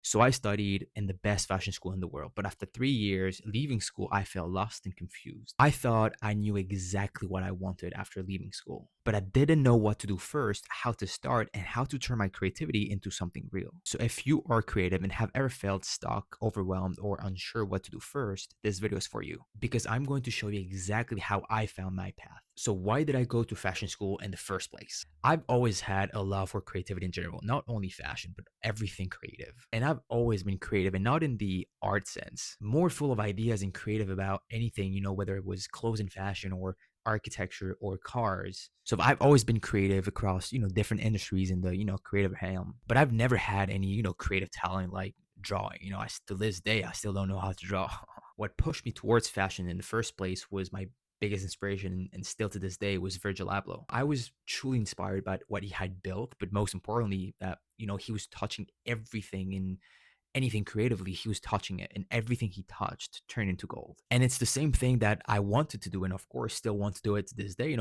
So I studied in the best fashion school in the world. But after 3 years leaving school, I felt lost and confused. I thought I knew exactly what I wanted after leaving school, but I didn't know what to do first, how to start, and how to turn my creativity into something real. So if you are creative and have ever felt stuck, overwhelmed, or unsure what to do first, this video is for you because I'm going to show you exactly how I found my path. So why did I go to fashion school in the first place? I've always had a love for creativity in general, not only fashion, but everything creative. And I've always been creative and not in the art sense, more full of ideas and creative about anything, whether it was clothes and fashion or architecture or cars. So I've always been creative across, different industries in the, creative realm. But I've never had any, creative talent like drawing. To this day, I still don't know how to draw. What pushed me towards fashion in the first place was my biggest inspiration and still to this day was Virgil Abloh. I was truly inspired by what he had built, but most importantly that, he was touching everything in anything creatively, he was touching it and everything he touched turned into gold. And it's the same thing that I wanted to do and of course still want to do it to this day,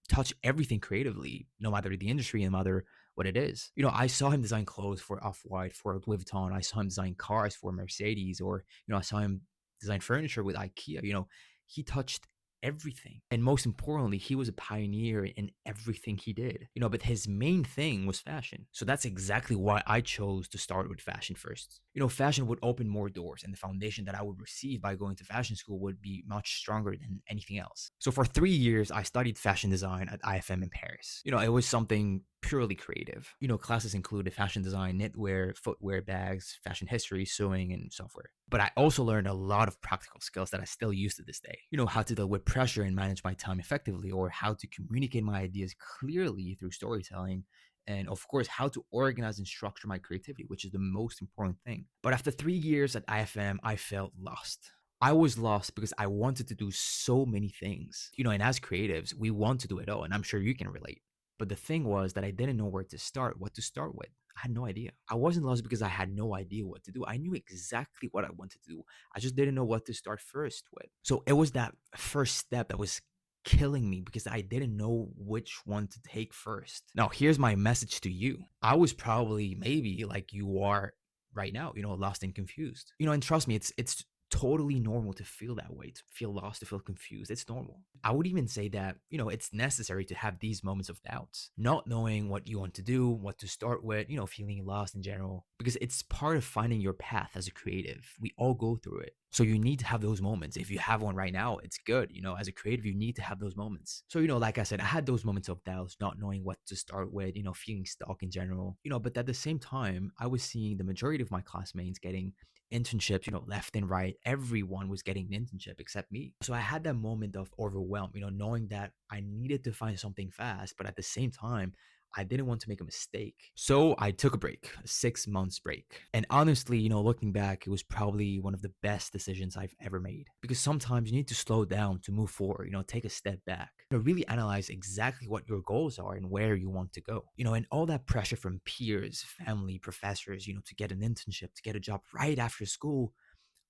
touch everything creatively, no matter the industry, no matter what it is. I saw him design clothes for Off-White, for Louis Vuitton. I saw him design cars for Mercedes, or, I saw him design furniture with IKEA. He touched everything. And most importantly, he was a pioneer in everything he did. But his main thing was fashion. So that's exactly why I chose to start with fashion first. Fashion would open more doors, and the foundation that I would receive by going to fashion school would be much stronger than anything else. So for 3 years, I studied fashion design at IFM in Paris. It was something purely creative. Classes included fashion design, knitwear, footwear, bags, fashion history, sewing, and software. But I also learned a lot of practical skills that I still use to this day. How to deal with pressure and manage my time effectively, or how to communicate my ideas clearly through storytelling. And of course, how to organize and structure my creativity, which is the most important thing. But after 3 years at IFM, I felt lost. I was lost because I wanted to do so many things. And as creatives, we want to do it all. And I'm sure you can relate. But the thing was that I didn't know where to start, what to start with. I had no idea. I wasn't lost because I had no idea what to do. I knew exactly what I wanted to do. I just didn't know what to start first with. So it was that first step that was killing me because I didn't know which one to take first. Now, here's my message to you. I was probably maybe like you are right now, lost and confused. And trust me, it's totally normal to feel that way, to feel lost, to feel confused. It's normal. I would even say that, it's necessary to have these moments of doubts, not knowing what you want to do, what to start with, feeling lost in general, because it's part of finding your path as a creative. We all go through it. So you need to have those moments. If you have one right now, it's good. As a creative, you need to have those moments. So, like I said, I had those moments of doubts, not knowing what to start with, feeling stuck in general, but at the same time, I was seeing the majority of my classmates getting internships, left and right. Everyone was getting an internship except me. So I had that moment of overwhelm, knowing that I needed to find something fast, but at the same time, I didn't want to make a mistake. So I took a break, a 6 months break. And honestly, looking back, it was probably one of the best decisions I've ever made. Because sometimes you need to slow down to move forward, take a step back. Really analyze exactly what your goals are and where you want to go. And all that pressure from peers, family, professors, to get an internship, to get a job right after school,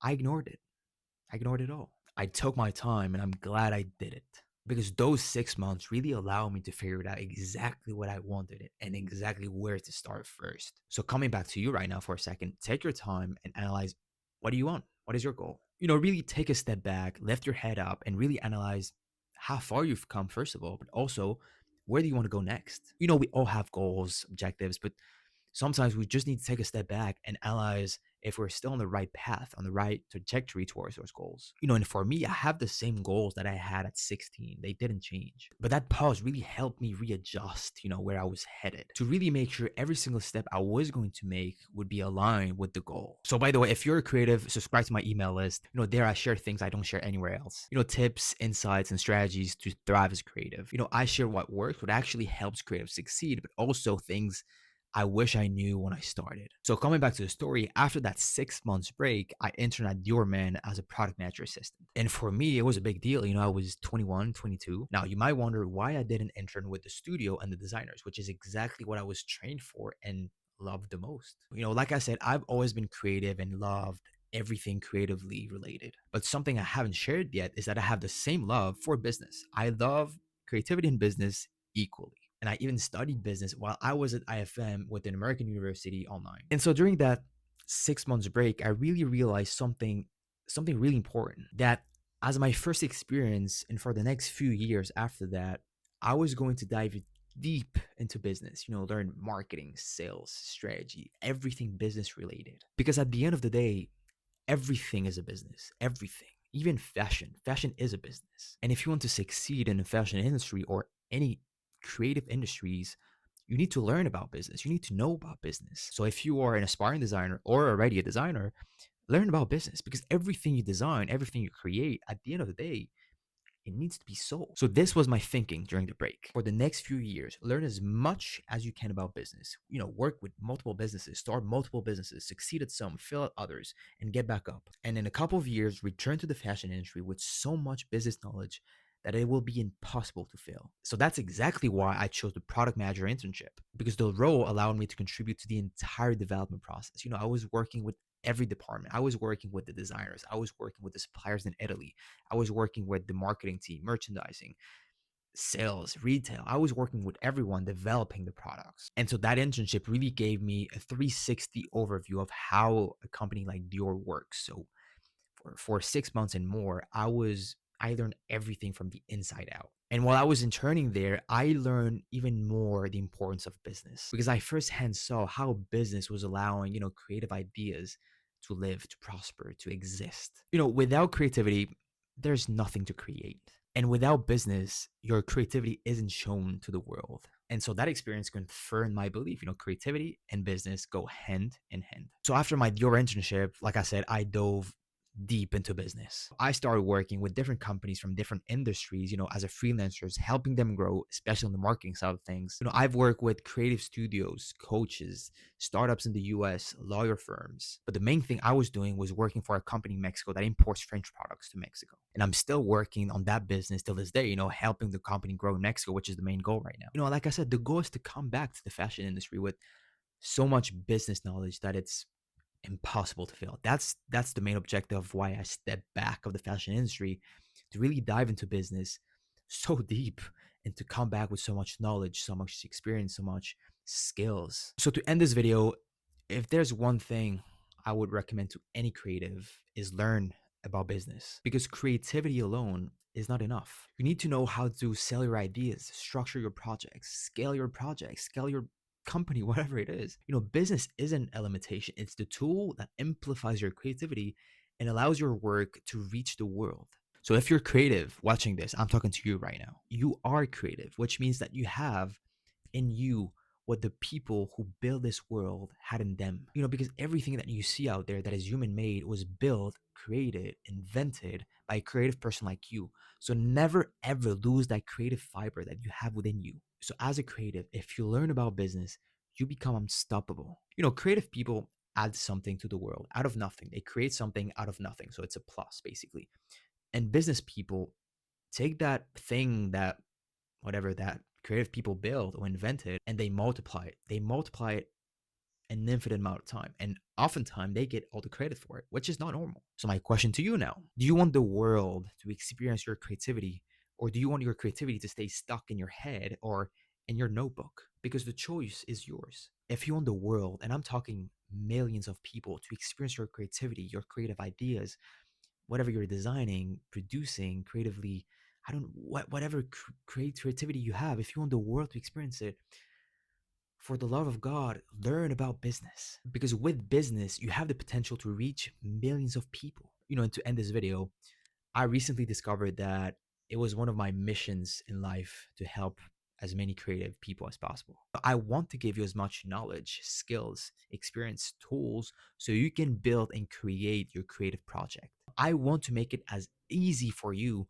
I ignored it. I ignored it all. I took my time and I'm glad I did it because those 6 months really allowed me to figure out exactly what I wanted and exactly where to start first. So coming back to you right now for a second, take your time and analyze, what do you want? What is your goal? Really take a step back, lift your head up and really analyze how far you've come first of all, but also where do you want to go next? We all have goals, objectives, but sometimes we just need to take a step back and analyze if we're still on the right path, on the right trajectory towards those goals. And for me, I have the same goals that I had at 16. They didn't change. But that pause really helped me readjust, where I was headed to really make sure every single step I was going to make would be aligned with the goal. So by the way, if you're a creative, subscribe to my email list. There I share things I don't share anywhere else. Tips, insights, and strategies to thrive as creative. I share what works, what actually helps creatives succeed, but also things I wish I knew when I started. So coming back to the story, after that 6 months break, I interned at Dior as a product manager assistant. And for me, it was a big deal. I was 21, 22. Now you might wonder why I didn't intern with the studio and the designers, which is exactly what I was trained for and loved the most. Like I said, I've always been creative and loved everything creatively related. But something I haven't shared yet is that I have the same love for business. I love creativity and business equally. And I even studied business while I was at IFM with an American university online. And so during that 6 months break, I really realized something really important, that as my first experience and for the next few years after that, I was going to dive deep into business, learn marketing, sales, strategy, everything business related. Because at the end of the day, everything is a business. Everything. Even fashion. Fashion is a business. And if you want to succeed in the fashion industry or any creative industries, you need to learn about business. You need to know about business. So if you are an aspiring designer or already a designer, learn about business, because everything you design, everything you create, at the end of the day, it needs to be sold. So this was my thinking during the break. For the next few years, learn as much as you can about business. Work with multiple businesses, start multiple businesses, succeed at some, fail at others, and get back up. And in a couple of years, return to the fashion industry with so much business knowledge that it will be impossible to fail. So that's exactly why I chose the product manager internship, because the role allowed me to contribute to the entire development process. I was working with every department. I was working with the designers. I was working with the suppliers in Italy. I was working with the marketing team, merchandising, sales, retail. I was working with everyone developing the products. And so that internship really gave me a 360 overview of how a company like Dior works. So for 6 months and more, I learned everything from the inside out. And while I was interning there, I learned even more the importance of business, because I firsthand saw how business was allowing, creative ideas to live, to prosper, to exist. Without creativity, there's nothing to create. And without business, your creativity isn't shown to the world. And so that experience confirmed my belief, creativity and business go hand in hand. So after my Dior internship, like I said, I dove deep into business. I started working with different companies from different industries, as a freelancer, helping them grow, especially on the marketing side of things. I've worked with creative studios, coaches, startups in the US, lawyer firms. But the main thing I was doing was working for a company in Mexico that imports French products to Mexico. And I'm still working on that business till this day, helping the company grow in Mexico, which is the main goal right now. Like I said, the goal is to come back to the fashion industry with so much business knowledge that it's impossible to fail. That's the main objective of why I stepped back of the fashion industry, to really dive into business so deep and to come back with so much knowledge, so much experience, so much skills. So to end this video, if there's one thing I would recommend to any creative, is learn about business, because creativity alone is not enough. You need to know how to sell your ideas, structure your projects, scale your company, whatever it is. Business isn't a limitation. It's the tool that amplifies your creativity and allows your work to reach the world. So if you're creative watching this, I'm talking to you right now. You are creative, which means that you have in you what the people who build this world had in them. Because everything that you see out there that is human made was built, created, invented by a creative person like you. So never ever lose that creative fiber that you have within you. So as a creative, if you learn about business, you become unstoppable. Creative people add something to the world out of nothing. They create something out of nothing. So it's a plus basically. And business people take that thing, that whatever that creative people build or invented, and they multiply it. They multiply it an infinite amount of time. And oftentimes they get all the credit for it, which is not normal. So my question to you now, do you want the world to experience your creativity, or do you want your creativity to stay stuck in your head or in your notebook? Because the choice is yours. If you want the world, and I'm talking millions of people, to experience your creativity, your creative ideas, whatever you're designing, producing creatively, I don't whatever creativity you have, if you want the world to experience it, for the love of God, learn about business. Because with business, you have the potential to reach millions of people. And to end this video, I recently discovered that it was one of my missions in life to help as many creative people as possible. I want to give you as much knowledge, skills, experience, tools, so you can build and create your creative project. I want to make it as easy for you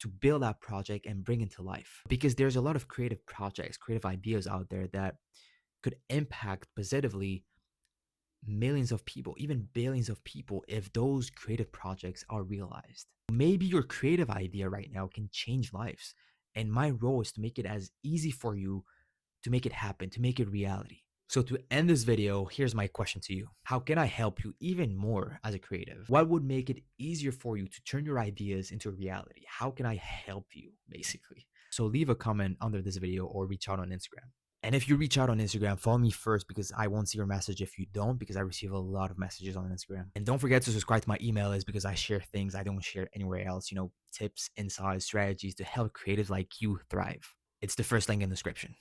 to build that project and bring it to life, because there's a lot of creative projects, creative ideas out there that could impact positively millions of people, even billions of people, if those creative projects are realized. Maybe your creative idea right now can change lives. And my role is to make it as easy for you to make it happen, to make it reality. So to end this video, here's my question to you. How can I help you even more as a creative? What would make it easier for you to turn your ideas into reality? How can I help you, basically? So leave a comment under this video or reach out on Instagram. And if you reach out on Instagram, follow me first because I won't see your message if you don't, because I receive a lot of messages on Instagram. And don't forget to subscribe to my email list because I share things I don't share anywhere else, tips, insights, strategies to help creatives like you thrive. It's the first link in the description.